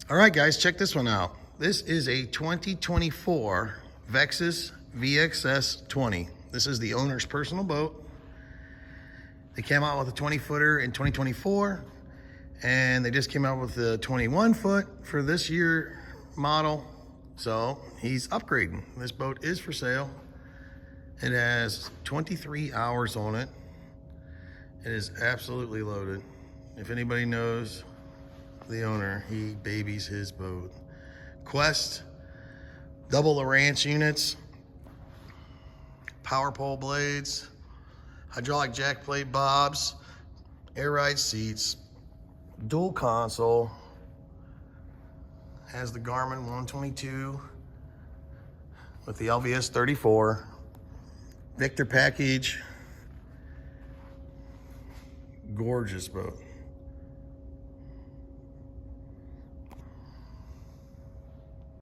All right, guys, check this one out. This is a 2024 Vexus VXS20. This is the owner's personal boat. They came out with a 20-footer in 2024, and they just came out with a 21-foot for this year model. So he's upgrading. This boat is for sale. It has 23 hours on it. It is absolutely loaded. If anybody knows the owner, he babies his boat. Quest, double the ranch units, power pole blades, hydraulic jack plate bobs, air ride seats, dual console, has the Garmin 122 with the LVS 34, Victor package. Gorgeous boat.